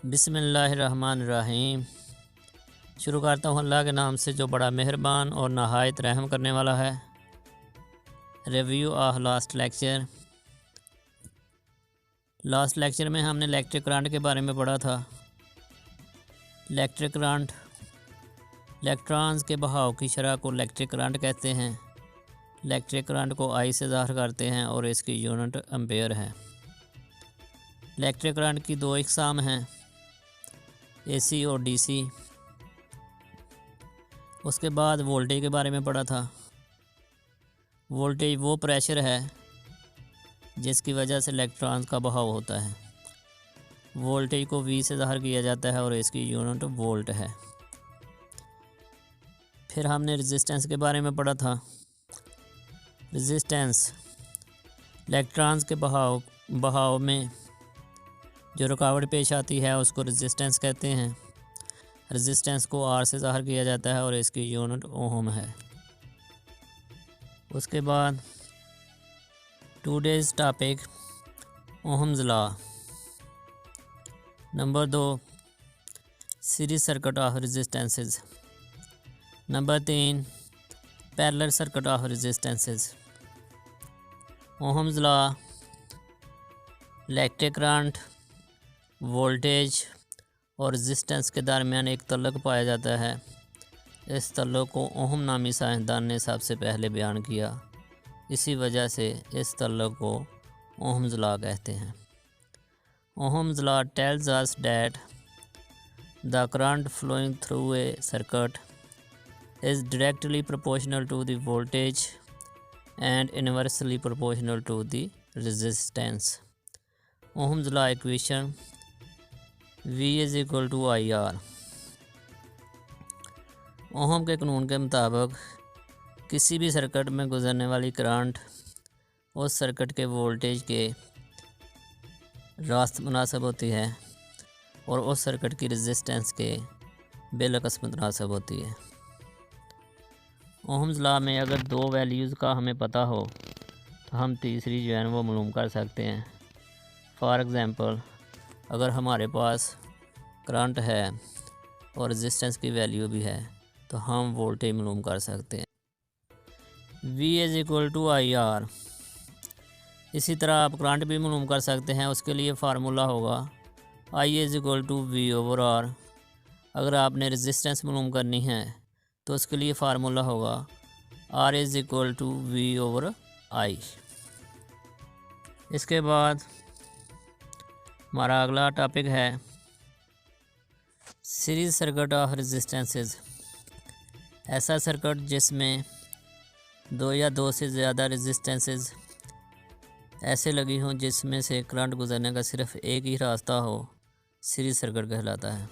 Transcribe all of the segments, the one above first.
बिस्मिल्लाहिर्रहमानिर्रहीम। शुरू करता हूँ अल्लाह के नाम से जो बड़ा मेहरबान और नहायत रहम करने वाला है। Review of last lecture. Last lecture में हमने इलेक्ट्रिक करंट के बारे में पढ़ा था। इलेक्ट्रिक करंट इलेक्ट्रॉन्स के बहाव की शरह को इलेक्ट्रिक करंट कहते हैं। इलेक्ट्रिक करंट को आई से ज़ाहिर करते हैं और इसकी यूनिट एम्पेयर है। इलेक्ट्रिक करंट की दो इकसाम हैं, एसी और डीसी। उसके बाद वोल्टेज के बारे में पढ़ा था। वोल्टेज वो प्रेशर है जिसकी वजह से इलेक्ट्रॉन्स का बहाव होता है। वोल्टेज को वी से ज़ाहिर किया जाता है और इसकी यूनिट वोल्ट है। फिर हमने रेजिस्टेंस के बारे में पढ़ा था। रेजिस्टेंस इलेक्ट्रॉन्स के बहाव में जो रुकावट पेश आती है उसको रेजिस्टेंस कहते हैं। रेजिस्टेंस को आर से ज़ाहिर किया जाता है और इसकी यूनिट ओहम है। उसके बाद today's topic Ohm's law. Number 2 series circuit of resistances. Number 3 parallel circuit of resistances. Ohm's law, electric current, voltage और रेजिस्टेंस के दरमियान एक तल्लुक़ पाया जाता है। इस तल्लुक़ को ओहम नामी साइंसदान ने सबसे पहले बयान किया। इसी वजह से इस तल्लुक़ को ओहम्स लॉ कहते हैं। Ohm's law tells us that the current flowing through a circuit is directly proportional to the voltage and inversely proportional to the resistance. Ohm's law equation V is equal to IR। Ohm के कानून के मुताबिक किसी भी circuit में गुजरने वाली current उस सर्किट के वोल्टेज के रास्त मुनासिब होती है और उस सर्किट की रेजिस्टेंस के बिलअक्स मुनासिब होती है। ओहम्स लॉ में अगर दो वैल्यूज़ का हमें पता हो तो हम तीसरी जो है वो मालूम कर सकते हैं। फॉर एग्ज़ाम्पल, अगर हमारे पास करंट है और रेजिस्टेंस की वैल्यू भी है तो हम वोल्टेज मालूम कर सकते हैं। V is equal to IR। इसी तरह आप करंट भी मालूम कर सकते हैं। उसके लिए फार्मूला होगा I is equal to V/R। अगर आपने रेजिस्टेंस मालूम करनी है तो उसके लिए फार्मूला होगा R is equal to V/I। इसके बाद हमारा अगला टॉपिक है सीरीज सर्किट ऑफ रेजिस्टेंसेस। ऐसा सर्किट जिसमें दो या दो से ज़्यादा रेजिस्टेंसेस ऐसे लगी हों जिसमें से करंट गुजरने का सिर्फ एक ही रास्ता हो, सीरीज सर्किट कहलाता है।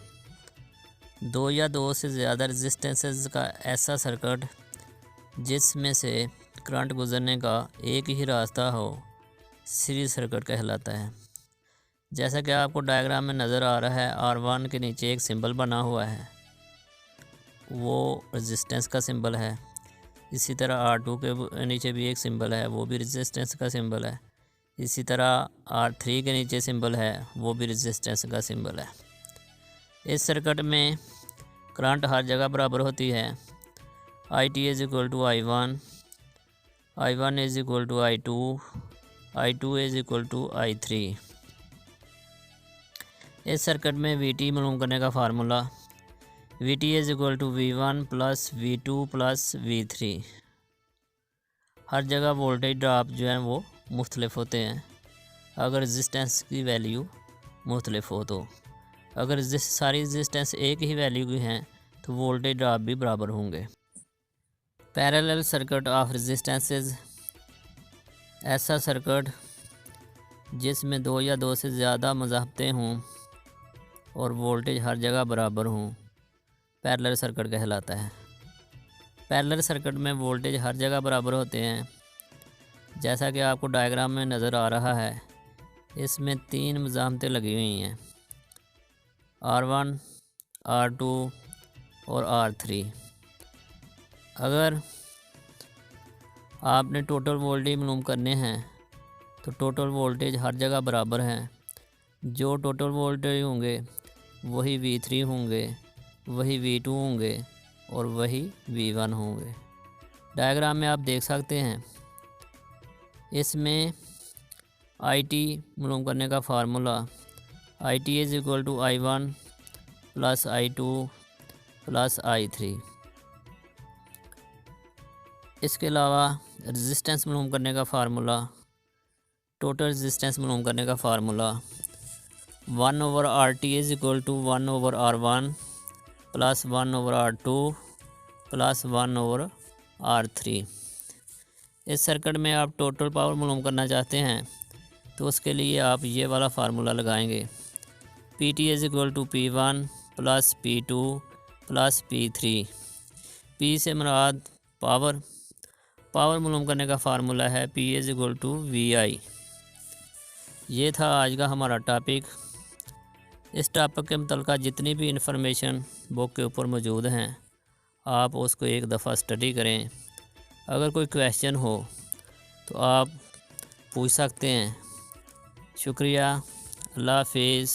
दो या दो से ज़्यादा रेजिस्टेंसेस का ऐसा सर्किट जिसमें से करंट गुजरने का एक ही रास्ता हो, सीरीज सर्किट कहलाता है। जैसा कि आपको डायग्राम में नज़र आ रहा है, R1 के नीचे एक सिंबल बना हुआ है, वो रेजिस्टेंस का सिंबल है। इसी तरह R2 के नीचे भी एक सिंबल है, वो भी रेजिस्टेंस का सिंबल है। इसी तरह R3 के नीचे सिंबल है, वो भी रेजिस्टेंस का सिंबल है। इस सर्किट में करंट हर जगह बराबर होती है। IT is equal to I1, I1 is equal to I2, I2 is equal to I3। इस सर्किट में VT मालूम करने का formula VT is equal to V1 plus V2 plus V3। हर जगह वोल्टेज ड्रॉप जो है वो मुख्तलिफ होते हैं अगर रेजिस्टेंस की वैल्यू मुख्तलिफ हो तो। अगर सारी रेजिस्टेंस एक ही वैल्यू की हैं तो वोल्टेज ड्रॉप भी बराबर होंगे। Parallel circuit of resistances. ऐसा सर्किट जिसमें दो या दो से ज़्यादा मज़ाहबतें हों और वोल्टेज हर जगह बराबर हों, पैरेलल सर्किट कहलाता है। पैरेलल सर्किट में वोल्टेज हर जगह बराबर होते हैं। जैसा कि आपको डायग्राम में नज़र आ रहा है, इसमें तीन मज़ाहमतें लगी हुई हैं, R1, R2 और R3। अगर आपने टोटल वोल्टेज मालूम करने हैं तो टोटल वोल्टेज हर जगह बराबर हैं। जो टोटल वोल्टेज होंगे वही V3 होंगे, वही V2 होंगे और वही V1 होंगे। डायग्राम में आप देख सकते हैं, इसमें IT मालूम करने का formula IT is equal to I1 plus I2 plus I3। इसके अलावा रेजिस्टेंस मालूम करने का फार्मूला, टोटल रेजिस्टेंस मालूम करने का formula 1/RT is equal to 1/R1 plus 1/R2 plus 1/R3। इस सर्किट में आप टोटल पावर मालूम करना चाहते हैं तो उसके लिए आप ये वाला फार्मूला लगाएंगे। PT is equal to P1 plus P2 plus P3। P से मुराद पावर मालूम करने का फार्मूला है P is equal to VI। ये था आज का हमारा टॉपिक। इस टॉपिक के मुतल्लिक़ जितनी भी इंफॉर्मेशन बुक के ऊपर मौजूद हैं आप उसको एक दफ़ा स्टडी करें। अगर कोई क्वेश्चन हो तो आप पूछ सकते हैं। शुक्रिया। अल्लाह हाफिज़।